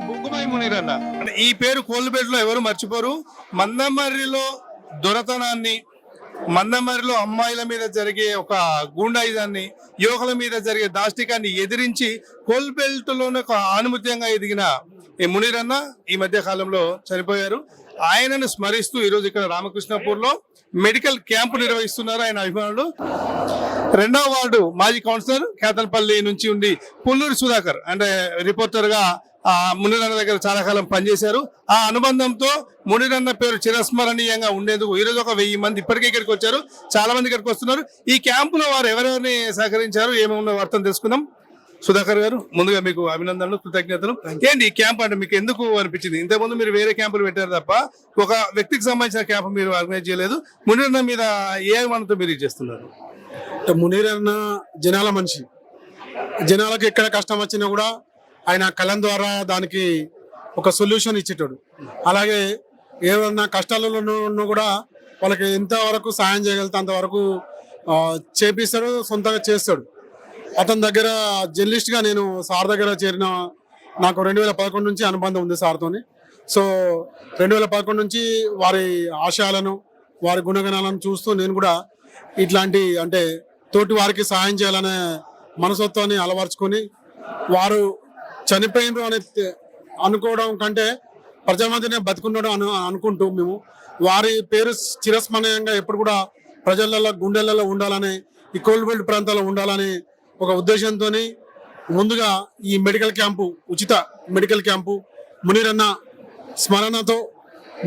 బుగ్గుబాయి మునీరన్న అంటే ఈ పేరు కోల్బేట్లో ఎవరు మర్చిపోరు. మందమర్రిలో దొరతనాన్ని, మందమర్రిలో అమ్మాయిల మీద జరిగే ఒక గూండాయిజాన్ని, యువకుల మీద జరిగే దాష్టికాన్ని ఎదిరించి కోల్బెల్ట్లోనే ఒక ఆనుమత్యంగా ఎదిగిన ఈ మునీరన్న ఈ మధ్య కాలంలో చనిపోయారు. ఆయనను స్మరిస్తూ ఈరోజు ఇక్కడ రామకృష్ణపూర్లో మెడికల్ క్యాంపు నిర్వహిస్తున్నారు ఆయన అభిమానులు. 2వ వార్డు మాజీ కౌన్సిలర్ కేతన్పల్లి నుంచి ఉండి పుల్లూరి సుధాకర్ అంటే రిపోర్టర్ గా మునిరన్న దగ్గర చాలా కాలం పనిచేశారు. ఆ అనుబంధంతో మునిరన్న పేరు చిరస్మరణీయంగా ఉండేందుకు ఈరోజు ఒక 1000 మంది ఇప్పటికే ఇక్కడికి వచ్చారు. చాలా మంది ఇక్కడికి వస్తున్నారు. ఈ క్యాంపులో వారు ఎవరెవరిని సహకరించారు, ఏమేమి వార్తలు తెలుసుకుందాం. సుధాకర్ గారు, ముందుగా మీకు అభినందనలు, కృతజ్ఞతలు. ఏంటి ఈ క్యాంప్ అంటే మీకు ఎందుకు అనిపించింది? ఇంతకుముందు మీరు వేరే క్యాంపులు పెట్టారు తప్ప ఒక వ్యక్తికి సంబంధించిన క్యాంప్ మీరు ఆర్గనైజ్ చేయలేదు. మునిరన్న మీద ఏ మనతో మీరు చేస్తున్నారు? మునీరన్న జనాల మనిషి. జనాలకు ఎక్కడ కష్టం వచ్చినా కూడా ఆయన కలం ద్వారా దానికి ఒక సొల్యూషన్ ఇచ్చేటాడు. అలాగే ఏమన్నా కష్టాలలో ఉన్నా కూడా వాళ్ళకి ఎంతవరకు సాయం చేయగలిగితే అంతవరకు చేపిస్తాడు, సొంతంగా చేస్తాడు. అతని దగ్గర జర్నలిస్ట్గా నేను సార్ దగ్గర చేరిన నాకు 2011 నుంచి అనుబంధం ఉంది సార్తోని. సో 2011 నుంచి వారి ఆశయాలను, వారి గుణగణాలను చూస్తూ నేను కూడా ఇట్లాంటి అంటే తోటి వారికి సహాయం చేయాలనే మనస్తత్వాన్ని అలవర్చుకొని, వారు చనిపోయినరు అని అనుకోవడం కంటే ప్రజల మధ్యనే బతుకున్నాడు అనుకుంటూ మేము వారి పేరు చిరస్మరణీయంగా ఎప్పుడు కూడా ప్రజలలో గుండెలలో ఉండాలని, ఈ కోల్బెల్ట్ ప్రాంతాల్లో ఉండాలని ఒక ఉద్దేశంతో ముందుగా ఈ మెడికల్ క్యాంపు, ఉచిత మెడికల్ క్యాంపు మునీరన్న స్మరణతో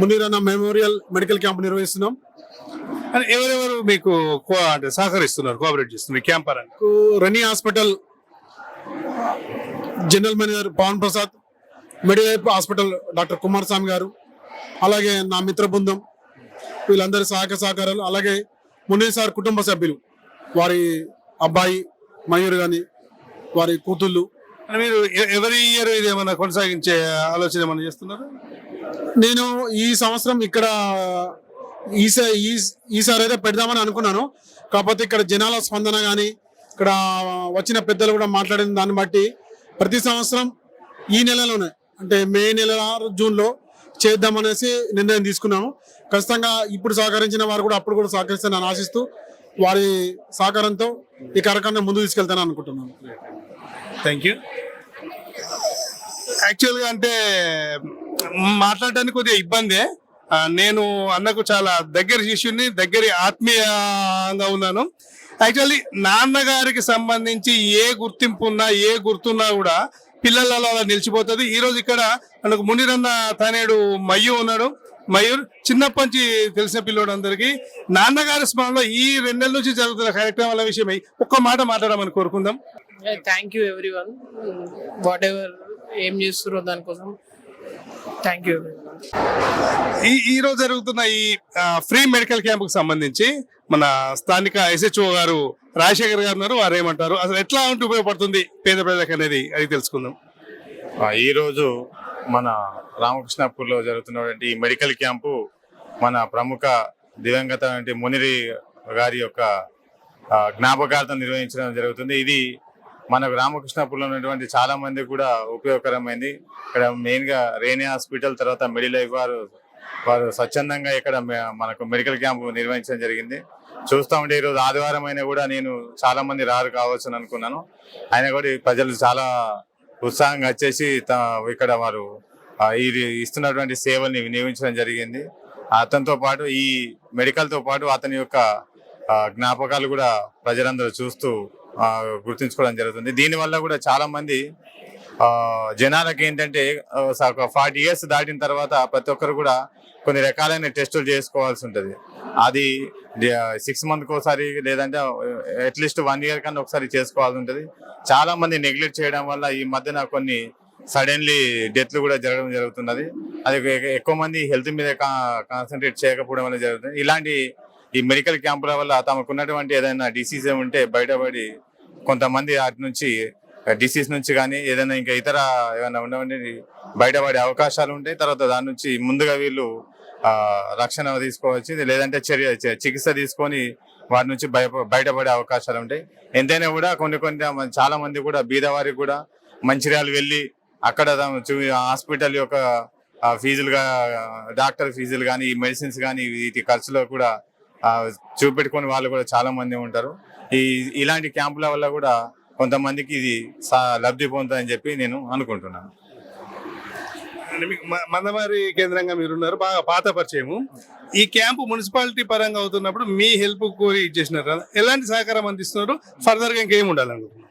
మునీరన్న మెమోరియల్ మెడికల్ క్యాంపు నిర్వహిస్తున్నాం. ఎవరెవరు మీకు అంటే సహకరిస్తున్నారు, కోఆపరేట్ చేస్తున్నారు క్యాంప్ పరంగా? Renee hospital general manager Pavan Prasad, మెడివైప్ హాస్పిటల్ డాక్టర్ కుమారస్వామి గారు, అలాగే నా మిత్ర బృందం, వీళ్ళందరి సహకారాలు, అలాగే మునీర్ సార్ కుటుంబ సభ్యులు, వారి అబ్బాయి మయూర్ గాని, వారి కూతుళ్ళు. మీరు ఎవరి ఇయర్ ఇది ఏమైనా కొనసాగించే ఆలోచన ఏమైనా చేస్తున్నారు? నేను ఈ సంవత్సరం ఇక్కడ ఈసారి అయితే పెడదామని అనుకున్నాను. కాకపోతే ఇక్కడ జనాల స్పందన కానీ, ఇక్కడ వచ్చిన పెద్దలు కూడా మాట్లాడిన దాన్ని బట్టి ప్రతి సంవత్సరం ఈ నెలలోనే అంటే మే నెల జూన్లో చేద్దామనేసి నిర్ణయం తీసుకున్నాము. ఖచ్చితంగా ఇప్పుడు సహకరించిన వారు కూడా అప్పుడు కూడా సహకరిస్తానని ఆశిస్తూ వారి సహకారంతో ఈ కార్యక్రమాన్ని ముందుకు తీసుకెళ్తానని అనుకుంటున్నాను. Thank you. యాక్చువల్గా అంటే మాట్లాడడానికి కొద్దిగా ఇబ్బందే. నేను అన్నకు చాలా దగ్గర శిష్యుని, దగ్గరి ఆత్మీయంగా ఉన్నాను. యాక్చువల్లీ నాన్నగారికి సంబంధించి ఏ గుర్తింపు ఉన్నా, ఏ గుర్తున్నా కూడా పిల్లలలో అలా నిలిచిపోతుంది. ఈ రోజు ఇక్కడ మనకు మునిరన్న తనేడు మయ్యూ ఉన్నాడు. మయూర్ చిన్నప్పటి నుంచి తెలిసిన పిల్లోడు అందరికీ. నాన్నగారి స్మరణలో ఈ 2 నెలల నుంచి జరుగుతున్న కార్యక్రమాల విషయమై ఒక్క మాట మాట్లాడమని కోరుకుందాం. Thank you everyone, what ever ఏం చేస్తున్నారో దానికోసం థ్యాంక్ యూ. ఈ రోజు జరుగుతున్న ఈ ఫ్రీ మెడికల్ క్యాంప్ కు సంబంధించి మన స్థానిక SHO గారు రాజశేఖర్ గారు ఉన్నారు. వారు ఏమంటారు, అసలు ఎట్లా ఉంటే ఉపయోగపడుతుంది పేద ప్రజలకు అనేది అది తెలుసుకుందాం. ఈ రోజు మన రామకృష్ణపూర్లో జరుగుతున్నటువంటి ఈ మెడికల్ క్యాంపు మన ప్రముఖ దివంగత మునిరి గారి యొక్క జ్ఞాపకార్థం నిర్వహించడం జరుగుతుంది. ఇది మనకు రామకృష్ణపూర్లో ఉన్నటువంటి చాలా మంది కూడా ఉపయోగకరమైంది. ఇక్కడ మెయిన్ గా రేణి హాస్పిటల్ తర్వాత మెడిలైఫ్ వారు స్వచ్ఛందంగా ఇక్కడ మనకు మెడికల్ క్యాంపు నిర్వహించడం జరిగింది. చూస్తూ ఉంటే ఈరోజు ఆదివారం అయినా కూడా నేను చాలా మంది రారు కావచ్చు అనుకున్నాను. అయినా కూడా ప్రజలు చాలా ఉత్సాహంగా వచ్చేసి ఇక్కడ వారు ఇది ఇస్తున్నటువంటి సేవల్ని వినియోగించడం జరిగింది. అతనితో పాటు ఈ మెడికల్ తో పాటు అతని యొక్క జ్ఞాపకాలు కూడా ప్రజలందరూ చూస్తూ గుర్తుంచుకోవడం జరుగుతుంది. దీనివల్ల కూడా చాలా మంది జనాలకి ఏంటంటే 40 years దాటిన తర్వాత ప్రతి ఒక్కరు కూడా కొన్ని రకాలైన టెస్టులు చేసుకోవాల్సి ఉంటుంది. అది 6 months ఒకసారి లేదంటే అట్లీస్ట్ 1 year కన్నా ఒకసారి చేసుకోవాల్సి ఉంటుంది. చాలా మంది నెగ్లెక్ట్ చేయడం వల్ల ఈ మధ్యన కొన్ని సడన్లీ డెత్లు కూడా జరగడం జరుగుతున్నది. అది ఎక్కువ మంది హెల్త్ మీద కాన్సన్ట్రేట్ చేయకపోవడం వల్ల జరుగుతుంది. ఇలాంటి ఈ మెడికల్ క్యాంపుల వల్ల తమకున్నటువంటి ఏదైనా డిసీజ్ ఉంటే బయటపడి కొంతమంది వాటి నుంచి డిసీజ్ నుంచి కానీ ఏదైనా ఇంకా ఇతర ఏమైనా ఉన్నవంటి బయటపడే అవకాశాలు ఉంటాయి. తర్వాత దాని నుంచి ముందుగా వీళ్ళు రక్షణ తీసుకోవచ్చు, లేదంటే చికిత్స తీసుకొని వాటి నుంచి బయటపడే అవకాశాలు ఉంటాయి. ఎంతైనా కూడా కొన్ని చాలా మంది కూడా బీదవారికి కూడా మంచిర్యాల వెళ్ళి అక్కడ హాస్పిటల్ యొక్క ఫీజులుగా డాక్టర్ ఫీజులు కానీ ఈ మెడిసిన్స్ కానీ వీటి ఖర్చులో కూడా చూపెట్టుకుని వాళ్ళు కూడా చాలా మంది ఉంటారు. ఇలాంటి క్యాంపుల వల్ల కూడా కొంతమందికి ఇది లబ్ధి పొందుతుందని చెప్పి నేను అనుకుంటున్నాను. మందమర్రి కేంద్రంగా మీరున్నారు, బాగా పాత పరిచయము. ఈ క్యాంపు మున్సిపాలిటీ పరంగా అవుతున్నప్పుడు మీ హెల్ప్ కోరి ఇచ్చేసినారు, ఎలాంటి సహకారం అందిస్తున్నారు? ఫర్దర్ గా ఇంకేం ఉండాలనుకుంటున్నారు?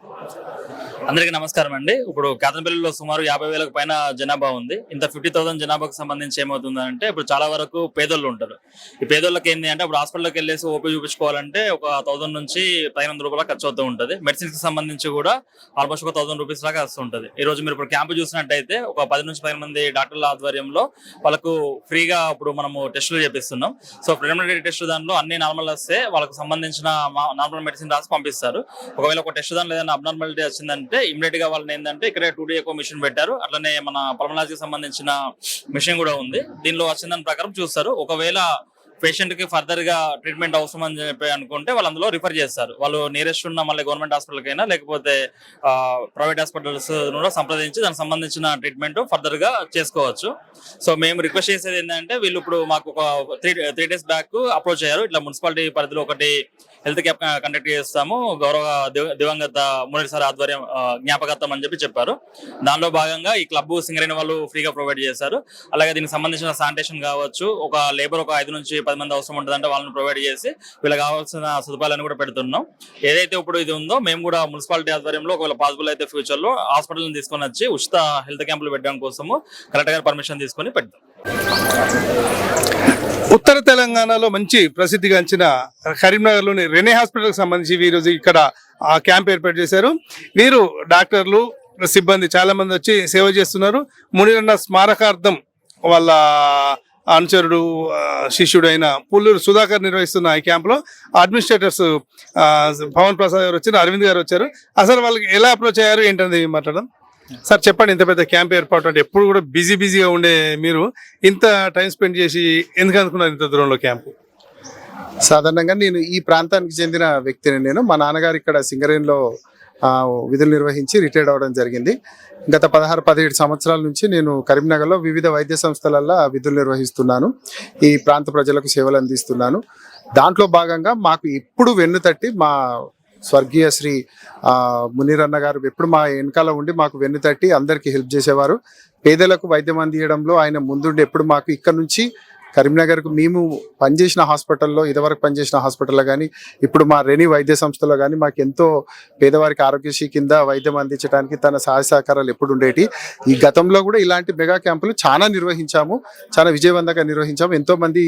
అందరికీ నమస్కారం అండి. ఇప్పుడు కేతనపల్లిలో సుమారు 50,000 పైన జనాభా ఉంది. ఇంత 50,000 జనాభాకు సంబంధించి ఏమవుతుందంటే ఇప్పుడు చాలా వరకు పేదోళ్ళు ఉంటారు. ఈ పేదోళ్ళకి ఏంటి అంటే ఇప్పుడు హాస్పిటల్కి వెళ్ళేసి ఓపీ చూపించుకోవాలంటే ఒక 1000 నుంచి 1500 రూపాయల ఖర్చు అవుతూ ఉంటుంది. మెడిసిన్స్ కి సంబంధించి కూడా ఆల్మోస్ట్ ఒక 1000 రూపీస్ దాకా వస్తుంటది. ఈ రోజు మీరు ఇప్పుడు క్యాంపు చూసినట్టయితే ఒక 10 నుంచి 15 మంది డాక్టర్ల ఆధ్వర్యంలో వాళ్ళకు ఫ్రీగా ఇప్పుడు మనము టెస్టులు చేపిస్తున్నాం. సో ప్రిలిమినరీ టెస్ట్ దానిలో అన్ని నార్మల్ వస్తే వాళ్ళకి సంబంధించిన నార్మల్ మెడిసిన్ రాసి పంపిస్తారు. ఒకవేళ ఒక టెస్ట్ దానిలో ఏదైనా అబ్నార్మాలిటీ వచ్చిందంటే ఇమీడియట్ గా వాళ్ళని ఏంటంటే ఇక్కడ 2D ఎకో మిషన్ పెట్టారు. అట్లనే మన పల్మనాలజీకి సంబంధించిన మిషన్ కూడా ఉంది. దీనిలో వచ్చిన దాని ప్రకారం చూస్తారు. ఒకవేళ పేషెంట్ కి ఫర్దర్ గా ట్రీట్మెంట్ అవసరం అని చెప్పి అనుకుంటే వాళ్ళు అందులో రిఫర్ చేస్తారు. వాళ్ళు నియరెస్ట్ ఉన్న మళ్ళీ గవర్నమెంట్ హాస్పిటల్ అయినా లేకపోతే ప్రైవేట్ హాస్పిటల్స్ సంప్రదించి దానికి సంబంధించిన ట్రీట్మెంట్ ఫర్దర్ గా చేసుకోవచ్చు. సో మేము రిక్వెస్ట్ చేసేది ఏంటంటే వీళ్ళు ఇప్పుడు మాకు ఒక 3 days బ్యాక్ అప్రోచ్ అయ్యారు. ఇట్లా మున్సిపాలిటీ పరిధిలో ఒకటి హెల్త్ క్యాంప్ కండక్ట్ చేస్తాము, గౌరవ దివంగత మురళి సార్ ఆధ్వర్యం జ్ఞాపకార్థం అని చెప్పారు. దానిలో భాగంగా ఈ క్లబ్ సింగరేణి వాళ్ళు ఫ్రీగా ప్రొవైడ్ చేశారు. అలాగే దీనికి సంబంధించిన శానిటేషన్ కావచ్చు, ఒక లేబర్ ఒక 5 నుంచి 10 మంది అవసరం ఉంటుందంటే వాళ్ళని ప్రొవైడ్ చేసి వీళ్ళకి కావాల్సిన సదుపాయాలను కూడా పెడుతున్నాం. ఏదైతే ఇప్పుడు ఇది ఉందో మేము కూడా మున్సిపాలిటీ ఆధ్వర్యంలో ఒకవేళ పాసిబుల్ అయితే ఫ్యూచర్ లో హాస్పిటల్ తీసుకొని వచ్చి ఉచిత హెల్త్ క్యాంపులు పెట్టడం కోసము కలెక్టర్ గారు పర్మిషన్ తీసుకొని పెడతాం. ఉత్తర తెలంగాణలో మంచి ప్రసిద్ధిగాంచిన కరీంనగర్లోని రెనే హాస్పిటల్కి సంబంధించి ఈరోజు ఇక్కడ ఆ క్యాంప్ ఏర్పాటు చేశారు. వీరు డాక్టర్లు సిబ్బంది చాలా మంది వచ్చి సేవ చేస్తున్నారు. మునిరన్న స్మారకార్థం వాళ్ళ అనుచరుడు శిష్యుడైన పుల్లూరు సుధాకర్ నిర్వహిస్తున్న ఈ క్యాంపులో అడ్మినిస్ట్రేటర్స్ పవన్ ప్రసాద్ గారు వచ్చారు, అరవింద్ గారు వచ్చారు. అసలు వాళ్ళకి ఎలా అప్రోచ్ అయ్యారు ఏంటనేది మాట్లాడడం. సార్ చెప్పండి, ఇంత పెద్ద క్యాంప్ ఏర్పాటు అంటే ఎప్పుడు కూడా బిజీగా ఉండే మీరు ఇంత టైం స్పెండ్ చేసి ఎందుకు అనుకున్నారు ఇంత దూరంలో క్యాంపు? సాధారణంగా నేను ఈ ప్రాంతానికి చెందిన వ్యక్తిని. మా నాన్నగారు ఇక్కడ సింగరేణిలో విధులు నిర్వహించి రిటైర్డ్ అవ్వడం జరిగింది. గత 16-17 సంవత్సరాల నుంచి నేను కరీంనగర్లో వివిధ వైద్య సంస్థలలో విధులు నిర్వహిస్తున్నాను. ఈ ప్రాంత ప్రజలకు సేవలు అందిస్తున్నాను. దాంట్లో భాగంగా మాకు ఎప్పుడు వెన్నుతట్టి మా స్వర్గీయ శ్రీ మునీరన్న గారు ఎప్పుడు మా వెనకాల ఉండి మాకు వెన్నుతట్టి అందరికీ హెల్ప్ చేసేవారు. పేదలకు వైద్యం అందించడంలో ఆయన ముందుండి ఎప్పుడు మాకు ఇక్కడ నుంచి కరీంనగర్కు మేము పనిచేసిన హాస్పిటల్లో, ఇదివరకు పనిచేసిన హాస్పిటల్లో కానీ ఇప్పుడు మా రెనీ వైద్య సంస్థలో కానీ మాకు ఎంతో పేదవారికి ఆరోగ్యశ్రీ కింద వైద్యం అందించడానికి తన సహాయ సహకారాలు ఎప్పుడు ఉండేటి. ఈ గతంలో కూడా ఇలాంటి మెగా క్యాంపులు చాలా నిర్వహించాము, చాలా విజయవంతంగా నిర్వహించాము. ఎంతోమంది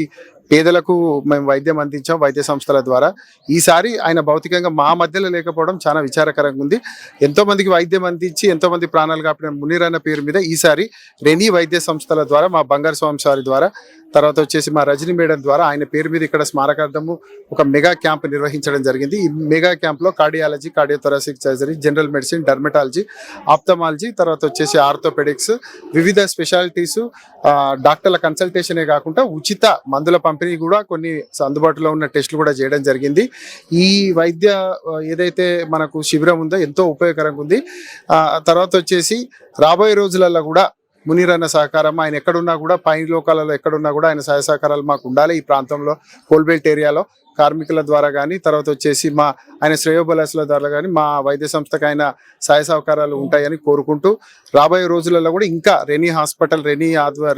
పేదలకు మేము వైద్యం అందించాం వైద్య సంస్థల ద్వారా. ఈసారి ఆయన భౌతికంగా మా మధ్యలో లేకపోవడం చాలా విచారకరంగా ఉంది. ఎంతోమందికి వైద్యం అందించి ఎంతోమంది ప్రాణాలు కాపిన మునీరన్న పేరు మీద ఈసారి రెనీ వైద్య సంస్థల ద్వారా మా బంగారు స్వామి సారి ద్వారా, తర్వాత వచ్చేసి మా రజనీ మేడం ద్వారా ఆయన పేరు మీద ఇక్కడ స్మారకార్థము ఒక మెగా క్యాంప్ నిర్వహించడం జరిగింది. ఈ మెగా క్యాంప్లో cardiology, cardiothoracic surgery, general medicine, dermatology, ophthalmology, తర్వాత వచ్చేసి ఆర్థోపెడిక్స్, వివిధ స్పెషాలిటీస్, డాక్టర్ల కన్సల్టేషనే కాకుండా ఉచిత మందుల పంపిణీ కూడా కొన్ని అందుబాటులో ఉన్న టెస్టులు కూడా చేయడం జరిగింది. ఈ వైద్య ఏదైతే మనకు శిబిరం ఉందో ఎంతో ఉపయోగకరంగా ఉంది. తర్వాత వచ్చేసి రాబోయే రోజులలో కూడా మునీరన్న సహకారం ఆయన ఎక్కడున్నా కూడా పై లోకాలలో ఎక్కడున్నా కూడా ఆయన సహాయ సహకారాలు మాకు ఉండాలి. ఈ ప్రాంతంలో కోల్బెల్ట్ ఏరియాలో కార్మికుల ద్వారా కానీ, తర్వాత వచ్చేసి మా ఆయన శ్రేయోబలాసుల ద్వారా కానీ మా వైద్య సంస్థకు ఆయన సహాయ సహకారాలు ఉంటాయని కోరుకుంటూ రాబోయే రోజులలో కూడా ఇంకా రెనీ హాస్పిటల్,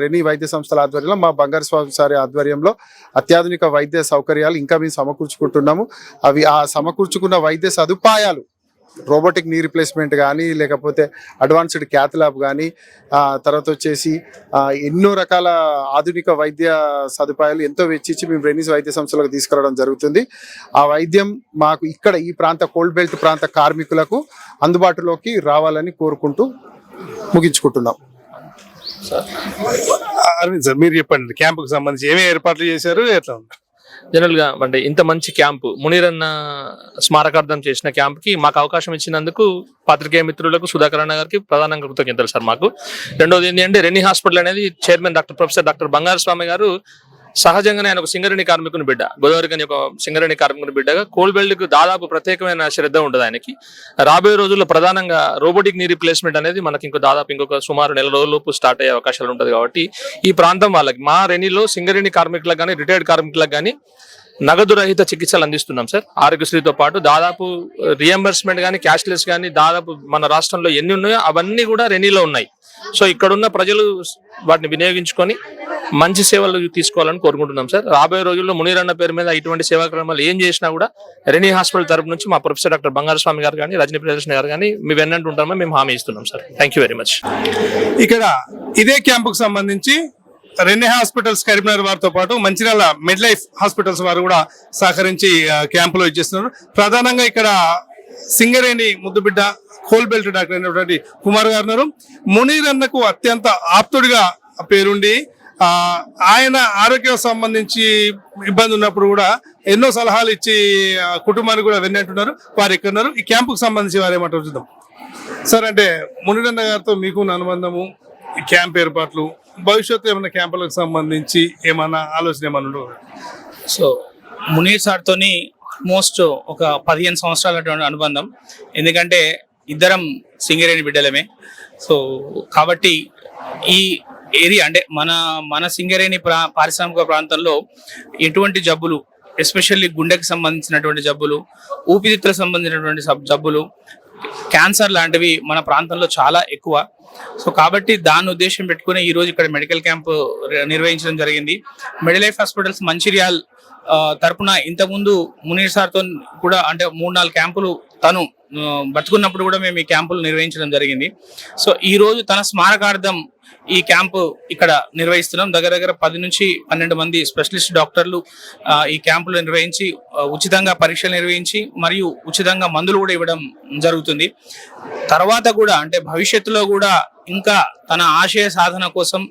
రెనీ వైద్య సంస్థల ఆధ్వర్యంలో మా బంగారు స్వామి సారి ఆధ్వర్యంలో అత్యాధునిక వైద్య సౌకర్యాలు ఇంకా మేము సమకూర్చుకుంటున్నాము. అవి ఆ సమకూర్చుకున్న వైద్య సదుపాయాలు రోబోటిక్ నీ రీప్లేస్మెంట్ కానీ, లేకపోతే అడ్వాన్స్డ్ క్యాత్ ల్యాబ్ కానీ, తర్వాత వచ్చేసి ఎన్నో రకాల ఆధునిక వైద్య సదుపాయాలు ఎంతో వెచ్చించి మేము రెనీస్ వైద్య సంస్థలకు తీసుకురావడం జరుగుతుంది. ఆ వైద్యం మాకు ఇక్కడ ఈ ప్రాంత కోల్డ్ బెల్ట్ ప్రాంత కార్మికులకు అందుబాటులోకి రావాలని కోరుకుంటూ ముగించుకుంటున్నాం. అరవింద్ సార్, మీరు చెప్పండి, క్యాంపుకు సంబంధించి ఏమేమి ఏర్పాట్లు చేశారు, ఎట్లా ఉంది? జనరల్ గా అంటే ఇంత మంచి క్యాంపు మునీరన్న స్మారకార్థం చేసిన క్యాంప్ కి మాకు అవకాశం ఇచ్చినందుకు పాత్రికేయ మిత్రులకు సుధాకర్ అన్న గారికి ప్రధానంగా కృతజ్ఞతలు సార్. మాకు రెండోది ఏంటి అంటే రెన్నీ హాస్పిటల్ అనేది చైర్మన్ ప్రొఫెసర్ డాక్టర్ బంగారు స్వామి గారు సహజంగానే ఆయన ఒక సింగరేణి కార్మికుని బిడ్డ, గోదావరి గని ఒక సింగరేణి కార్మికుని బిడ్డగా కోల్బెల్ట్ కు దాదాపు ప్రత్యేకమైన శ్రద్ధ ఉంటుంది ఆయనకి. రాబోయే రోజుల్లో ప్రధానంగా రోబోటిక్ నీ రీప్లేస్మెంట్ అనేది మనకి ఇంకొక సుమారు నెల రోజులలోపు స్టార్ట్ అయ్యే అవకాశాలు ఉంటుంది. కాబట్టి ఈ ప్రాంతం వాళ్ళకి మా రెనీలో సింగరేణి కార్మికులకు కానీ రిటైర్డ్ కార్మికులకు కానీ నగదు రహిత చికిత్సలు అందిస్తున్నాం సార్. ఆరోగ్యశ్రీతో పాటు దాదాపు రియంబర్స్మెంట్ కానీ క్యాష్లెస్ కానీ దాదాపు మన రాష్ట్రంలో ఎన్ని ఉన్నాయో అవన్నీ కూడా రెనీలో ఉన్నాయి. సో ఇక్కడున్న ప్రజలు వాటిని వినియోగించుకొని మంచి సేవలు తీసుకోవాలని కోరుకుంటున్నాం సార్. రాబోయే రోజుల్లో మునీరన్న పేరు మీద ఇటువంటి సేవా క్రమాలు ఏం చేసినా కూడా రెనీ హాస్పిటల్ తరపు నుంచి మా ప్రొఫెసర్ డాక్టర్ బంగారు స్వామి గారు కానీ రజనీ ప్రియదర్శిని గారు కానీ మీ వెన్నంటూ ఉంటామని మేము హామీ ఇస్తున్నాం sir. Thank you very much. ఇక్కడ ఇదే క్యాంపుకు సంబంధించి రెన్నీ హాస్పిటల్స్ కరీంనగర్ వారితో పాటు మంచిర్యాల మిడ్ లైఫ్ హాస్పిటల్స్ వారు కూడా సహకరించి క్యాంపులో ఇచ్చేస్తున్నారు. ప్రధానంగా ఇక్కడ సింగరేణి ముద్దుబిడ్డ కోల్బెల్ట్ డాక్టర్ అయినటువంటి కుమార్ గారు ఉన్నారు. మునీరన్నకు అత్యంత ఆప్తుడిగా పేరుండి ఆయన ఆరోగ్యం సంబంధించి ఇబ్బంది ఉన్నప్పుడు కూడా ఎన్నో సలహాలు ఇచ్చి కుటుంబానికి కూడా వెన్నంటున్నారు. వారు ఇక్కడ ఉన్నారు. ఈ క్యాంపుకు సంబంధించి వారు ఏమంటారు చూద్దాం. సార్, అంటే మునీరన్న గారితో మీకు అనుబంధము, ఈ క్యాంప్ ఏర్పాట్లు, భవిష్యత్తు ఏమైనా క్యాంపులకు సంబంధించి ఏమన్నా ఆలోచన ఏమన్నా ఉండవు? సో మునీర్ సార్తోని ఆల్మోస్ట్ ఒక 15 సంవత్సరాల అనుబంధం. ఎందుకంటే ఇద్దరం సింగరేణి బిడ్డలమే. సో కాబట్టి ఈ ఏరియా అంటే మన సింగరేణి పారిశ్రామిక ప్రాంతంలో ఎటువంటి జబ్బులు, ఎస్పెషల్లీ గుండెకి సంబంధించినటువంటి జబ్బులు, ఊపిరితిత్తులకు సంబంధించినటువంటి జబ్బులు, క్యాన్సర్ లాంటివి మన ప్రాంతంలో చాలా ఎక్కువ. సో కాబట్టి దాన్ని ఉద్దేశం పెట్టుకుని ఈ రోజు ఇక్కడ మెడికల్ క్యాంప్ నిర్వహించడం జరిగింది. మిడ్ లైఫ్ హాస్పిటల్స్ మంచిర్యాల్ తరపున ఇంతకుముందు మునీర్ సార్తో కూడా అంటే 3-4 క్యాంపులు తను బతుకున్నప్పుడు కూడా మేము ఈ క్యాంపులు నిర్వహించడం జరిగింది. సో ఈ రోజు తన స్మారకార్థం ఈ క్యాంపు ఇక్కడ నిర్వహిస్తున్నాం. దగ్గర 10 నుంచి 12 మంది స్పెషలిస్ట్ డాక్టర్లు ఈ క్యాంపులు నిర్వహించి ఉచితంగా పరీక్షలు నిర్వహించి మరియు ఉచితంగా మందులు కూడా ఇవ్వడం జరుగుతుంది. తర్వాత కూడా అంటే భవిష్యత్తులో కూడా ఇంకా తన ఆశయ సాధన కోసం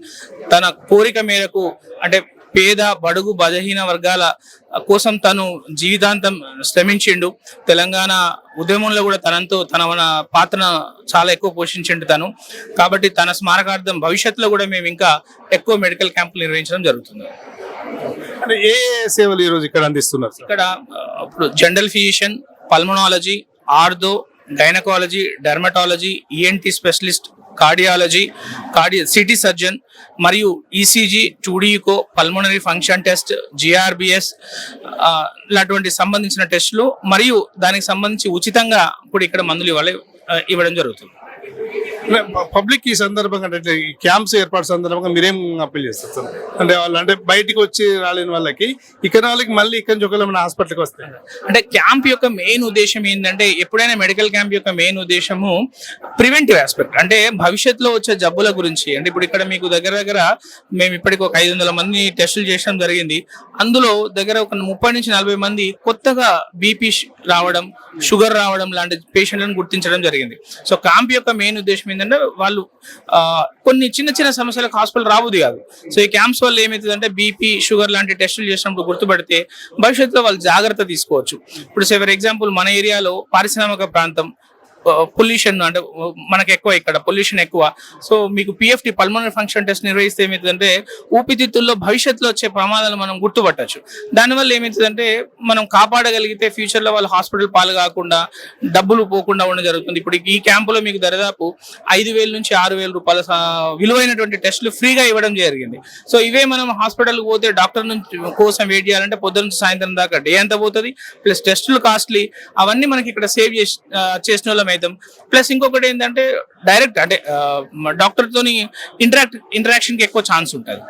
తన కోరిక మేరకు అంటే పేద బడుగు బలహీన వర్గాల కోసం తను జీవితాంతం శ్రమించిండు. తెలంగాణ ఉద్యమంలో కూడా తన పాత్ర చాలా ఎక్కువ పోషించిండు తను. కాబట్టి తన స్మారకార్థం భవిష్యత్తులో కూడా మేము ఇంకా ఎక్కువ మెడికల్ క్యాంపులు నిర్వహించడం జరుగుతుంది. అంటే ఏ సేవలు ఈ రోజు ఇక్కడ అందిస్తున్నారు? ఇక్కడ ఇప్పుడు general physician, pulmonology, ortho, gynaecology, dermatology, ENT specialist, cardiology, CT surgeon మరియు ఈసీజీ, చూడీకో, పల్మనరీ ఫంక్షన్ టెస్ట్, జిఆర్బిఎస్ ఇలాంటి సంబంధించిన టెస్టులు మరియు దానికి సంబంధించి ఉచితంగా కూడా ఇక్కడ మందులు ఇవ్వడం జరుగుతుంది. పబ్లిక్ ఈ సందర్భంగా అంటే ఈ క్యాంప్స్ ఏర్పాటు సందర్భంగా మీరేం అప్పీల్ చేస్తారు సార్? అంటే వాళ్ళు అంటే బయటికి వచ్చి రాలేని వాళ్ళకి ఇక్కడ వాళ్ళకి మళ్ళీ ఇక్కడ నుంచి ఒకవేళ హాస్పిటల్కి వస్తాయి అంటే క్యాంప్ యొక్క మెయిన్ ఉద్దేశం ఏంటంటే ఎప్పుడైనా మెడికల్ క్యాంప్ యొక్క మెయిన్ ఉద్దేశము ప్రివెంటివ్ ఆస్పెక్ట్. అంటే భవిష్యత్తులో వచ్చే జబ్బుల గురించి అంటే ఇప్పుడు ఇక్కడ మీకు దగ్గర మేము ఇప్పటికి ఒక 500 మంది టెస్టులు చేయడం జరిగింది. అందులో దగ్గర ఒక 30 నుంచి 40 మంది కొత్తగా బీపీ రావడం, షుగర్ రావడం లాంటి పేషెంట్లను గుర్తించడం జరిగింది. సో క్యాంప్ యొక్క మెయిన్ ఉద్దేశం ఏంటంటే వాళ్ళు కొన్ని చిన్న సమస్యలకు హాస్పిటల్ రాబోదు కాదు. సో ఈ క్యాంప్స్ వల్ల ఏమవుతుందంటే బీపీ, షుగర్ లాంటి టెస్టులు చేసినప్పుడు గుర్తుపడితే భవిష్యత్తులో వాళ్ళు జాగ్రత్త తీసుకోవచ్చు. ఇప్పుడు ఫర్ ఎగ్జాంపుల్ మన ఏరియాలో పారిశ్రామిక ప్రాంతం, పొల్యూషన్ అంటే మనకు ఎక్కువ, ఇక్కడ పొల్యూషన్ ఎక్కువ. సో మీకు పిఎఫ్టి పల్మనరీ ఫంక్షన్ టెస్ట్ నిర్వహిస్తే ఏమవుతుందంటే ఊపిరితిత్తుల్లో భవిష్యత్తులో వచ్చే ప్రమాదాలు మనం గుర్తుపట్టచ్చు. దానివల్ల ఏమవుతుందంటే మనం కాపాడగలిగితే ఫ్యూచర్లో వాళ్ళు హాస్పిటల్ పాలు కాకుండా డబ్బులు పోకుండా ఉండడం జరుగుతుంది. ఇప్పుడు ఈ క్యాంపులో మీకు దాదాపు 5,000 నుంచి 6,000 రూపాయల విలువైనటువంటి టెస్టులు ఫ్రీగా ఇవ్వడం జరిగింది. సో ఇవే మనం హాస్పిటల్కి పోతే డాక్టర్ కోసం వెయిట్ చేయాలంటే పొద్దున్న నుంచి సాయంత్రం దాకా డే అంతా పోతుంది. ప్లస్ టెస్టులు కాస్ట్లీ. అవన్నీ మనకి ఇక్కడ సేవ్ చేసిన వాళ్ళం అవుతాం. ప్లస్ ఇంకొకటి ఏంటంటే డైరెక్ట్ అంటే డాక్టర్ తోని ఇంటరాక్షన్ కి ఎక్కువ ఛాన్స్ ఉంటుంది.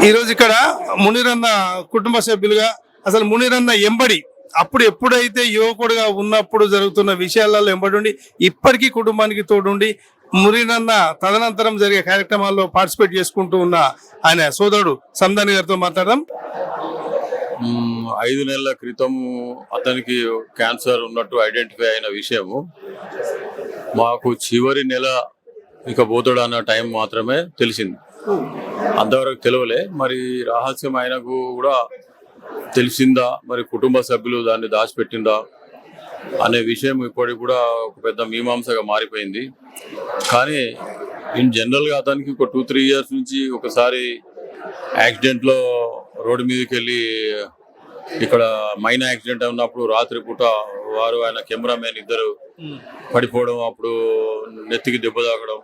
ఈ రోజు ఇక్కడ మునీరన్న కుటుంబ సభ్యులుగా అసలు మునీరన్న ఎంబడి అప్పుడు ఎప్పుడైతే యువకుడుగా ఉన్నప్పుడు జరుగుతున్న విషయాలలో ఎంబడి ఇప్పటికీ కుటుంబానికి తోడుండి మునీరన్న తదనంతరం జరిగే కార్యక్రమాల్లో పార్టిసిపేట్ చేసుకుంటూ ఉన్న ఆయన సోదరుడు సందాని గారితో మాట్లాడదాం. 5 నెలల క్రితం అతనికి క్యాన్సర్ ఉన్నట్టు ఐడెంటిఫై అయిన విషయము మాకు చివరి నెల ఇక పోతాడు అన్న టైం మాత్రమే తెలిసింది. అంతవరకు తెలియలే. మరి రహస్యం ఆయనకు కూడా తెలిసిందా, మరి కుటుంబ సభ్యులు దాన్ని దాచిపెట్టిందా అనే విషయం ఇప్పటికి కూడా ఒక పెద్ద మీమాంసగా మారిపోయింది. కానీ ఇన్ జనరల్గా అతనికి ఒక 2-3 ఇయర్స్ నుంచి ఒకసారి యాక్సిడెంట్లో రోడ్డు మీదకి వెళ్ళి ఇక్కడ మైన్ యాక్సిడెంట్ ఉన్నప్పుడు రాత్రిపూట వారు ఆయన కెమెరామెన్ ఇద్దరు పడిపోవడం, అప్పుడు నెత్తికి దెబ్బ తాగడం,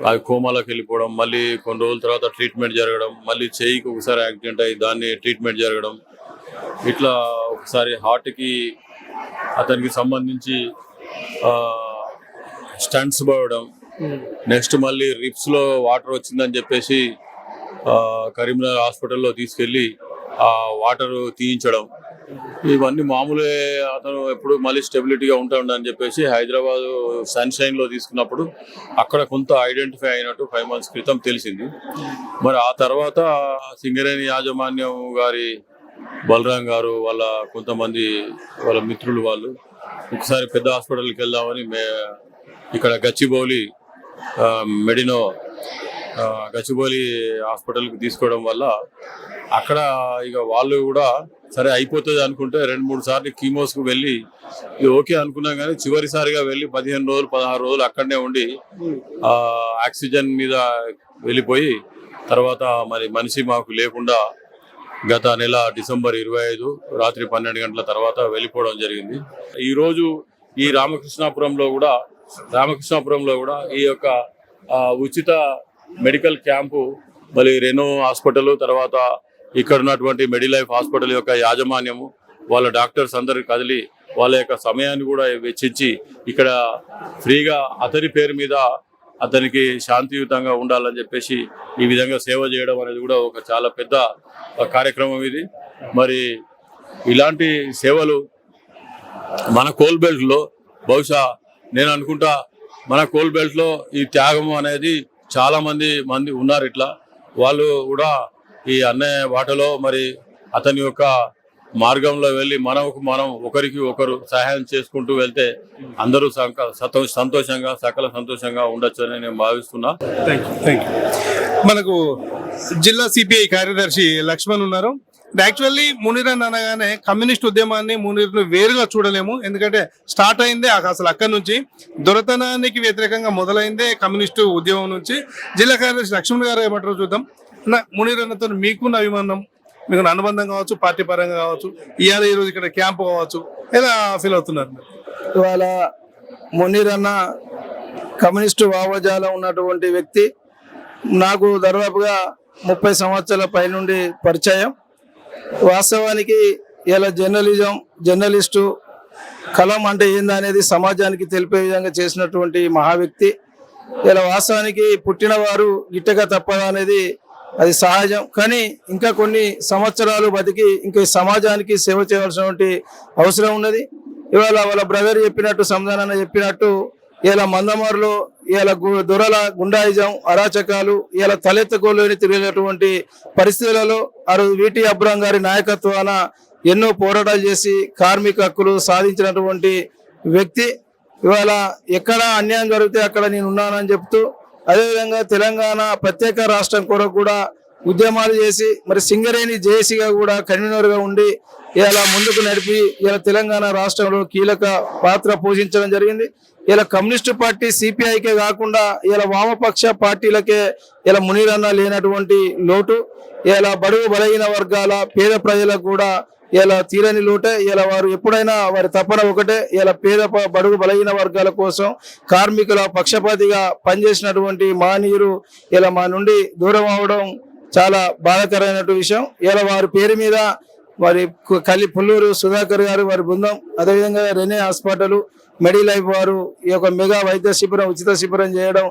అది కోమాలోకి వెళ్ళిపోవడం, మళ్ళీ కొన్ని రోజుల తర్వాత ట్రీట్మెంట్ జరగడం, మళ్ళీ చెయ్యికి ఒకసారి యాక్సిడెంట్ అయ్యి దాన్ని ట్రీట్మెంట్ జరగడం, ఇట్లా ఒకసారి హార్ట్కి అతనికి సంబంధించి స్టంట్స్ పడడం, నెక్స్ట్ మళ్ళీ రిప్స్లో వాటర్ వచ్చిందని చెప్పేసి కరీంనగర్ హాస్పిటల్లో తీసుకెళ్ళి ఆ వాటర్ తీయించడం, ఇవన్నీ మామూలే. అతను ఎప్పుడు మళ్ళీ స్టెబిలిటీగా ఉంటాడని చెప్పేసి హైదరాబాద్ సన్షైన్లో తీసుకున్నప్పుడు అక్కడ కొంత ఐడెంటిఫై అయినట్టు 5 months క్రితం తెలిసింది. మరి ఆ తర్వాత సింగరేణి యాజమాన్యం గారి బలరాం గారు వాళ్ళ కొంతమంది వాళ్ళ మిత్రులు వాళ్ళు ఒకసారి పెద్ద హాస్పిటల్కి వెళ్దామని ఇక్కడ గచ్చిబౌలి మెడినో గచ్చిబౌలి హాస్పిటల్కి తీసుకోవడం వల్ల అక్కడ ఇక వాళ్ళు కూడా సరే అయిపోతుంది అనుకుంటే 2-3 సార్లు కీమోస్కు వెళ్ళి ఇది ఓకే అనుకున్నాం. కానీ చివరిసారిగా వెళ్ళి 15 రోజులు 16 రోజులు అక్కడనే ఉండి ఆక్సిజన్ మీద వెళ్ళిపోయి తర్వాత మరి మనిషి మాకు లేకుండా గత నెల డిసెంబర్ 25 రాత్రి 12 గంటల తర్వాత వెళ్ళిపోవడం జరిగింది. ఈరోజు ఈ రామకృష్ణాపురంలో కూడా ఈ యొక్క ఉచిత మెడికల్ క్యాంపు మరి రెనో హాస్పిటల్, తర్వాత ఇక్కడ ఉన్నటువంటి మెడిలైఫ్ హాస్పిటల్ యొక్క యాజమాన్యము వాళ్ళ డాక్టర్స్ అందరు కదిలి వాళ్ళ యొక్క సమయాన్ని కూడా వెచ్చించి ఇక్కడ ఫ్రీగా అతని పేరు మీద అతనికి శాంతియుతంగా ఉండాలని చెప్పేసి ఈ విధంగా సేవ చేయడం అనేది కూడా ఒక చాలా పెద్ద కార్యక్రమం ఇది. మరి ఇలాంటి సేవలు మన కోల్ బెల్ట్లో బహుశా నేను అనుకుంటా మన కోల్ బెల్ట్లో ఈ త్యాగం అనేది చాలా మంది ఉన్నారు. ఇట్లా వాళ్ళు కూడా ఈ అన్నయ్య బాటలో మరి అతని యొక్క మార్గంలో వెళ్ళి మనం ఒకరికి ఒకరు సహాయం చేసుకుంటూ వెళ్తే అందరూ సంతోషంగా సకల సంతోషంగా ఉండొచ్చు అని నేను భావిస్తున్నా. Thank you. మనకు జిల్లా సిపిఐ కార్యదర్శి లక్ష్మణ్ ఉన్నారు. యాక్చువల్లీ మునీర్ అని అనగానే కమ్యూనిస్ట్ ఉద్యమాన్ని మునీర్ను వేరుగా చూడలేము. ఎందుకంటే స్టార్ట్ అయిందే అసలు అక్కడి నుంచి దొరతనానికి వ్యతిరేకంగా మొదలైందే కమ్యూనిస్టు ఉద్యమం నుంచి. జిల్లా కార్యదర్శి లక్ష్మణ్ గారు ఏమంటారో చూద్దాం. మునీర్ అన్నతో మీకున్న అభిమానం, మీకు అనుబంధం కావచ్చు, పార్టీ పరంగా కావచ్చు, ఈరోజు ఇక్కడ క్యాంప్ కావచ్చు, ఎలా ఫీల్ అవుతున్నారు? ఇవాళ మునీర్ అన్న కమ్యూనిస్టు భావజాలం ఉన్నటువంటి వ్యక్తి. నాకు దాదాపుగా 30 సంవత్సరాల పైనుండి పరిచయం. వాస్తవానికి ఇలా జర్నలిస్టు కలం అంటే ఏందనేది సమాజానికి తెలిపే విధంగా చేసినటువంటి మహా వ్యక్తి. ఇలా వాస్తవానికి పుట్టినవారు గిట్టగా తప్పదా అనేది అది సహజం. కానీ ఇంకా కొన్ని సంవత్సరాలు బతికి ఇంకా సమాజానికి సేవ చేయవలసినటువంటి అవసరం ఉన్నది. ఇవాళ వాళ్ళ బ్రదర్ చెప్పినట్టు, సంధానన్న చెప్పినట్టు, ఇలా మందమారులో ఇలా దొరల గుండాయిజం అరాచకాలు ఇలా తలెత్తుకోలేని తిరిగినటువంటి పరిస్థితులలో వీటి అబ్రాం గారి నాయకత్వాన ఎన్నో పోరాటాలు చేసి కార్మిక హక్కులు సాధించినటువంటి వ్యక్తి. ఇవాళ ఎక్కడ అన్యాయం జరిగితే అక్కడ నేను ఉన్నానని చెప్తూ, అదేవిధంగా తెలంగాణ ప్రత్యేక రాష్ట్రం కొరకు కూడా ఉద్యమాలు చేసి మరి సింగరేణి జేఏసీగా కూడా కన్వీనర్గా ఉండి ఇలా ముందుకు నడిపి ఇలా తెలంగాణ రాష్ట్రంలో కీలక పాత్ర పోషించడం జరిగింది. ఇలా కమ్యూనిస్టు పార్టీ సిపిఐకే కాకుండా ఇలా వామపక్ష పార్టీలకే ఇలా మునీర్ అన్న లేనటువంటి లోటు ఇలా బడుగు బలహీన వర్గాల పేద ప్రజలకు కూడా ఇలా తీరని లోటే. ఇలా వారు ఎప్పుడైనా వారి తపన ఒకటే, ఇలా పేద బడుగు బలహీన వర్గాల కోసం కార్మికుల పక్షపాతిగా పనిచేసినటువంటి మహనీయులు ఇలా మా నుండి దూరం అవడం చాలా బాధాకరమైన విషయం. ఇలా వారి పేరు మీద వారి పుల్లూరు సుధాకర్ గారు, వారి బృందం, అదేవిధంగా రెనే హాస్పిటల్, మెడిలైఫ్ వారు ఈ యొక్క మెగా వైద్య శిబిరం, ఉచిత శిబిరం చేయడం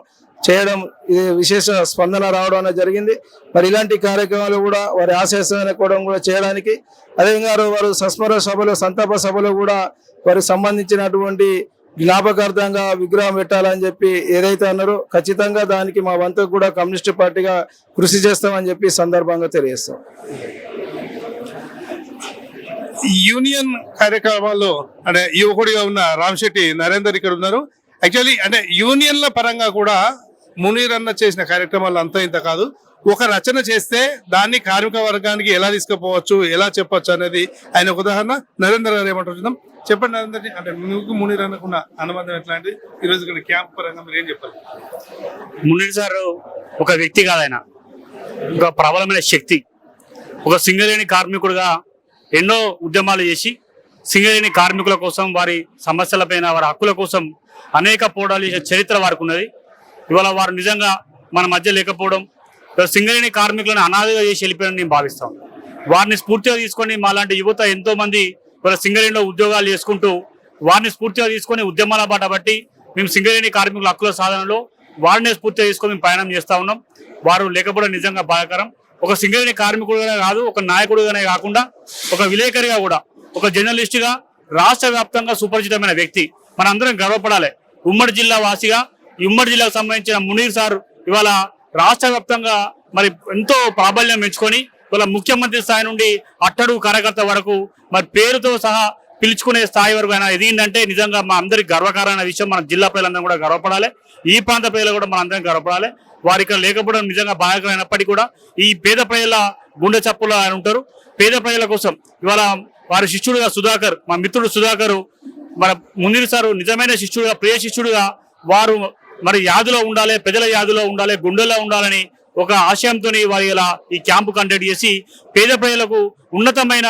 ఇది విశేష స్పందన రావడం అనేది జరిగింది. మరి ఇలాంటి కార్యక్రమాలు కూడా వారి ఆశయాన్ని కూడా చేయడానికి, అదేవిధంగా వారు సస్మర సభలో, సంతాప సభలో కూడా వారికి సంబంధించినటువంటి జ్ఞాపకార్థంగా విగ్రహం పెట్టాలని చెప్పి ఏదైతే అన్నారో ఖచ్చితంగా దానికి మా వంతు కూడా కమ్యూనిస్టు పార్టీగా కృషి చేస్తామని చెప్పి సందర్భంగా తెలియజేస్తాం. యూనియన్ కార్యక్రమాల్లో అంటే యువకుడిగా ఉన్న రామ్ శెట్టి నరేందర్ ఇక్కడ ఉన్నారు. యాక్చువల్లీ అంటే యూనియన్ల పరంగా కూడా మునీర్ అన్న చేసిన కార్యక్రమాలు అంతా ఇంత కాదు. ఒక రచన చేస్తే దాన్ని కార్మిక వర్గానికి ఎలా తీసుకుపోవచ్చు, ఎలా చెప్పొచ్చు అనేది ఆయన ఒక ఉదాహరణ. నరేంద్ర గారు ఏమంటారు చూద్దాం. చెప్పండి నరేంద్ర, అంటే మీకు మునీర్ అన్నకున్న అనుబంధం ఎట్లాంటిది? ఈరోజు ఇక్కడ క్యాంప్ పరంగా మీరు ఏం చెప్పారు? మునీర్ సార్ ఒక వ్యక్తి కాదు, ఆయన ఒక ప్రబలమైన శక్తి. ఒక సింగరేణి కార్మికుడుగా ఎన్నో ఉద్యమాలు చేసి సింగరేణి కార్మికుల కోసం, వారి సమస్యలపైన, వారి హక్కుల కోసం అనేక పోరాటాలు చేసే చరిత్ర వారికి ఉన్నది. ఇవాళ వారు నిజంగా మన మధ్య లేకపోవడం, సింగరేణి కార్మికులను అనాథగా చేసి వెళ్ళిపోయారని నేను భావిస్తాం. వారిని స్ఫూర్తిగా తీసుకొని మాలాంటి యువత ఎంతో మంది ఇవాళ సింగరేణిలో ఉద్యోగాలు చేసుకుంటూ వారిని స్ఫూర్తిగా తీసుకొని ఉద్యమాల బాట బట్టి మేము సింగరేణి కార్మికుల హక్కుల సాధనలో వారిని స్ఫూర్తిగా తీసుకొని మేము ప్రయాణం చేస్తూ ఉన్నాం. వారు లేకపోవడం నిజంగా బాధాకరం. ఒక సింగరేణి కార్మికుడుగానే కాదు, ఒక నాయకుడుగానే కాకుండా ఒక విలేకరిగా కూడా, ఒక జర్నలిస్టుగా రాష్ట్ర వ్యాప్తంగా సుపరిచితమైన వ్యక్తి. మనందరం గర్వపడాలి. ఉమ్మడి జిల్లా వాసిగా ఈ ఉమ్మడి జిల్లాకు సంబంధించిన మునీర్ సార్ ఇవాళ రాష్ట్ర వ్యాప్తంగా మరి ఎంతో ప్రాబల్యం పెంచుకొని ఇవాళ ముఖ్యమంత్రి స్థాయి నుండి అట్టడుగు కార్యకర్త వరకు మరి పేరుతో సహా పిలుచుకునే స్థాయి వరకు ఆయన ఎదిగిందంటే నిజంగా మా అందరికి గర్వకారమైన విషయం. మన జిల్లా ప్రజలందరం కూడా గర్వపడాలి, ఈ ప్రాంత ప్రజలు కూడా మనందరం గర్వపడాలి. వారి ఇక్కడ లేకపోవడం నిజంగా బాధాకరమైనప్పటికీ కూడా ఈ పేద ప్రజల గుండె చప్పులు ఆయన ఉంటారు. పేద ప్రజల కోసం ఇవాళ వారి శిష్యుడుగా సుధాకర్, మా మిత్రుడు సుధాకర్, మన మునీర్ సారు నిజమైన శిష్యుడుగా, ప్రియ శిష్యుడుగా వారు మరి యాదిలో ఉండాలి, ప్రజల యాదిలో ఉండాలి, గుండెల్లో ఉండాలని ఒక ఆశయంతో వారు ఇలా ఈ క్యాంపు కండక్ట్ చేసి పేద ప్రజలకు ఉన్నతమైన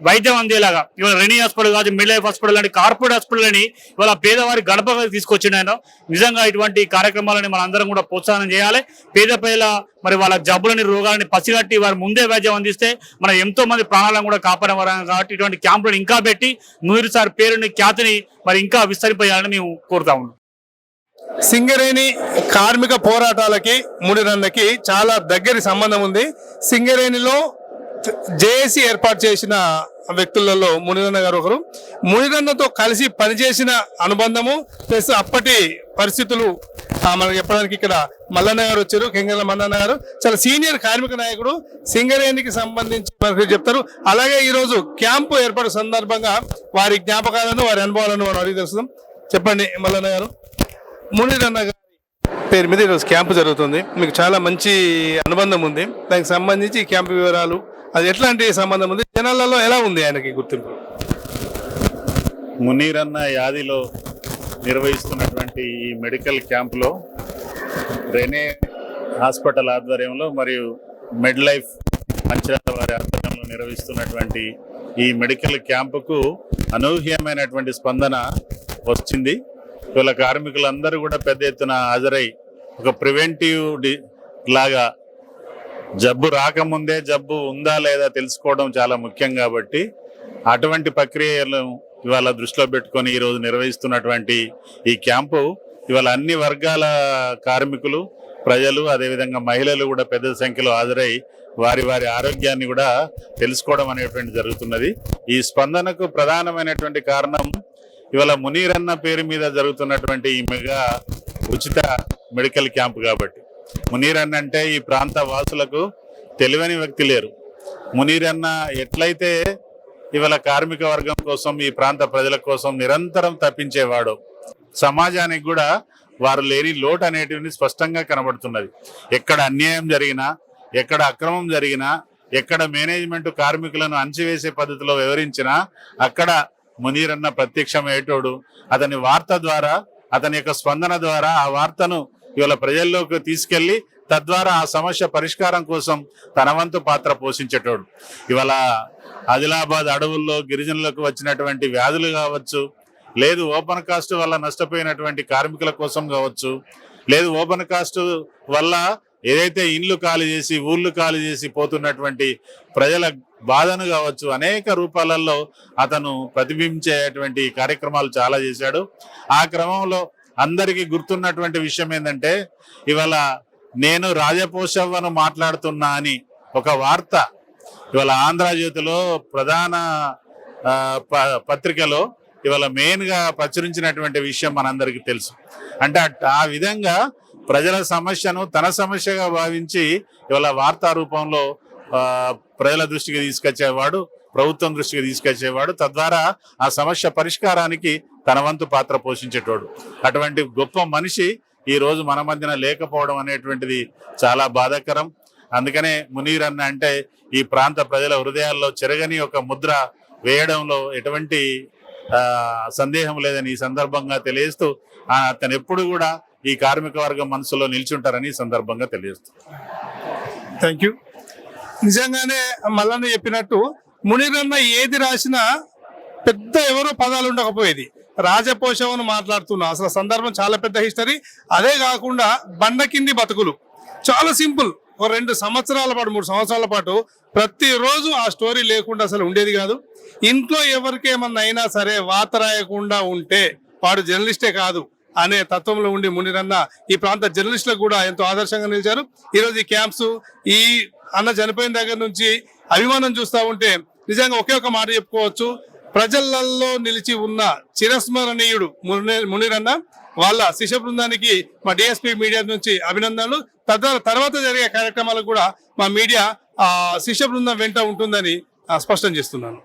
వైద్యం అందేలాగా ఇవాళ రెనీ హాస్పిటల్ కాదు, మిడ్ లైఫ్ హాస్పిటల్ అని, కార్పొరేట్ హాస్పిటల్ అని ఇవాళ పేదవారి గడపగా తీసుకొచ్చిండు ఆయన. నిజంగా ఇటువంటి కార్యక్రమాలని మన అందరం కూడా ప్రోత్సాహం చేయాలి. పేద ప్రజల మరి వాళ్ళ జబ్బులని, రోగాలని పసిగట్టి వారు ముందే వైద్యం అందిస్తే మన ఎంతో మంది ప్రాణాలను కూడా కాపాడవరం. కాబట్టి ఇటువంటి క్యాంపులను ఇంకా పెట్టి మునీర్ సార్ పేరుని, ఖ్యాతిని మరి ఇంకా విస్తరింపజేయాలని మేము కోరుతా ఉన్నాం. సింగరేణి కార్మిక పోరాటాలకి మునీర్ అన్నకి చాలా దగ్గరి సంబంధం ఉంది. సింగరేణిలో జేఏసీ ఏర్పాటు చేసిన వ్యక్తులలో మునీర్ అన్న గారు ఒకరు. మునీర్ అన్నతో కలిసి పనిచేసిన అనుబంధము ప్లస్ అప్పటి పరిస్థితులు మనకు చెప్పడానికి ఇక్కడ మల్లన్న గారు వచ్చారు. కెంగల మల్లన్న గారు చాలా సీనియర్ కార్మిక నాయకుడు, సింగరేణికి సంబంధించి మనకు చెప్తారు. అలాగే ఈరోజు క్యాంపు ఏర్పాటు సందర్భంగా వారి జ్ఞాపకాలను, వారి అనుభవాలను మనం అడిగి తెలుసుకుందాం. చెప్పండి మల్లన్న గారు, మునీర్ అన్న గారి పేరు మీద ఈరోజు క్యాంపు జరుగుతుంది. మీకు చాలా మంచి అనుబంధం ఉంది. దానికి సంబంధించి ఈ క్యాంపు వివరాలు, అది ఎట్లాంటి సంబంధం ఉంది, జనాలలో ఎలా ఉంది ఆయనకి గుర్తింపు? మునీర్ అన్న యాదిలో నిర్వహిస్తున్నటువంటి ఈ మెడికల్ క్యాంపులో రెనే హాస్పిటల్ ఆధ్వర్యంలో మరియు మిడ్ లైఫ్ మంచిర్యాల వారి ఆధ్వర్యంలో నిర్వహిస్తున్నటువంటి ఈ మెడికల్ క్యాంపుకు అనూహ్యమైనటువంటి స్పందన వచ్చింది. ఇవాళ కార్మికులందరూ కూడా పెద్ద ఎత్తున హాజరై ఒక ప్రివెంటివ్ లాగా జబ్బు రాకముందే జబ్బు ఉందా లేదా తెలుసుకోవడం చాలా ముఖ్యం. కాబట్టి అటువంటి ప్రక్రియలను ఇవాళ దృష్టిలో పెట్టుకొని ఈరోజు నిర్వహిస్తున్నటువంటి ఈ క్యాంపు ఇవాళ అన్ని వర్గాల కార్మికులు, ప్రజలు, అదేవిధంగా మహిళలు కూడా పెద్ద సంఖ్యలో హాజరై వారి వారి ఆరోగ్యాన్ని కూడా తెలుసుకోవడం అనేటువంటి జరుగుతున్నది. ఈ స్పందనకు ప్రధానమైనటువంటి కారణం ఇవాళ మునీర్ అన్న పేరు మీద జరుగుతున్నటువంటి ఈ మెగా ఉచిత మెడికల్ క్యాంప్. కాబట్టి మునీర్ అన్న అంటే ఈ ప్రాంత వాసులకు తెలియని వ్యక్తి లేరు. మునీర్ అన్న ఎట్లయితే ఇవాళ కార్మిక వర్గం కోసం, ఈ ప్రాంత ప్రజల కోసం నిరంతరం తప్పించేవాడు, సమాజానికి కూడా వారు లేని లోటు అనేటివి స్పష్టంగా కనబడుతున్నది. ఎక్కడ అన్యాయం జరిగినా, ఎక్కడ అక్రమం జరిగినా, ఎక్కడ మేనేజ్మెంట్ కార్మికులను అణచివేసే పద్ధతిలో వివరించినా అక్కడ మునీర్ అన్న ప్రత్యక్షమయ్యేటోడు. అతని వార్త ద్వారా, అతని యొక్క స్పందన ద్వారా ఆ వార్తను ఇవాళ ప్రజల్లోకి తీసుకెళ్లి తద్వారా ఆ సమస్య పరిష్కారం కోసం తన వంతు పాత్ర పోషించేటోడు. ఇవాళ ఆదిలాబాద్ అడవుల్లో గిరిజనులకు వచ్చినటువంటి వ్యాధులు కావచ్చు, లేదు ఓపెన్ కాస్ట్ వల్ల నష్టపోయినటువంటి కార్మికుల కోసం కావచ్చు, లేదు ఓపెన్ కాస్ట్ వల్ల ఏదైతే ఇండ్లు ఖాళీ చేసి, ఊళ్ళు ఖాళీ చేసి పోతున్నటువంటి ప్రజల బాధను కావచ్చు, అనేక రూపాలలో అతను ప్రతిబింబించేటువంటి కార్యక్రమాలు చాలా చేశాడు. ఆ క్రమంలో అందరికీ గుర్తున్నటువంటి విషయం ఏంటంటే ఇవాళ నేను రాజపోషవ్వను మాట్లాడుతున్నా అని ఒక వార్త ఇవాళ ఆంధ్రజ్యోతిలో ప్రధాన పత్రికలో ఇవాళ మెయిన్ గా ప్రచురించినటువంటి విషయం మనందరికీ తెలుసు. అంటే ఆ విధంగా ప్రజల సమస్యను తన సమస్యగా భావించి ఇవాళ వార్తా రూపంలో ప్రజల దృష్టికి తీసుకొచ్చేవాడు, ప్రభుత్వం దృష్టికి తీసుకొచ్చేవాడు. తద్వారా ఆ సమస్య పరిష్కారానికి తన వంతు పాత్ర పోషించేటోడు. అటువంటి గొప్ప మనిషి ఈ రోజు మన మధ్యన లేకపోవడం అనేటువంటిది చాలా బాధాకరం. అందుకనే మునీర్ అన్న అంటే ఈ ప్రాంత ప్రజల హృదయాల్లో చెరగని ఒక ముద్ర వేయడంలో ఎటువంటి సందేహం లేదని ఈ సందర్భంగా తెలియజేస్తూ అతను ఎప్పుడు కూడా ఈ కార్మిక వర్గం మనసులో నిల్చుంటారని ఈ సందర్భంగా తెలియజేస్తూ థ్యాంక్ యూ. నిజంగానే మల్లన్న చెప్పినట్టు మునీర్ అన్న ఏది రాసినా పెద్ద ఎవరో పదాలు ఉండకపోయేది. రాజపోషవను మాట్లాడుతున్నా, అసలు సందర్భం చాలా పెద్ద హిస్టరీ. అదే కాకుండా బండ కింది బతుకులు చాలా సింపుల్. ఒక 2 సంవత్సరాల పాటు 3 సంవత్సరాల పాటు ప్రతిరోజు ఆ స్టోరీ లేకుండా అసలు ఉండేది కాదు. ఇంట్లో ఎవరికేమన్నా అయినా సరే వాత రాయకుండా ఉంటే వాడు జర్నలిస్టే కాదు అనే తత్వంలో ఉండి మునీర్ అన్న ఈ ప్రాంత జర్నలిస్టులకు కూడా ఎంతో ఆదర్శంగా నిలిచారు. ఈరోజు ఈ క్యాంప్స్, ఈ అన్న చనిపోయిన దగ్గర నుంచి అభిమానం చూస్తూ ఉంటే నిజంగా ఒకే ఒక మాట చెప్పుకోవచ్చు, ప్రజలలో నిలిచి ఉన్న చిరస్మరణీయుడు మునీర్ అన్న. వాళ్ళ శిష్య బృందానికి మా డిఎస్పీ మీడియా నుంచి అభినందనలు. తర్వాత జరిగే కార్యక్రమాలకు కూడా మా మీడియా శిష్య బృందం వెంట ఉంటుందని స్పష్టం చేస్తున్నాను.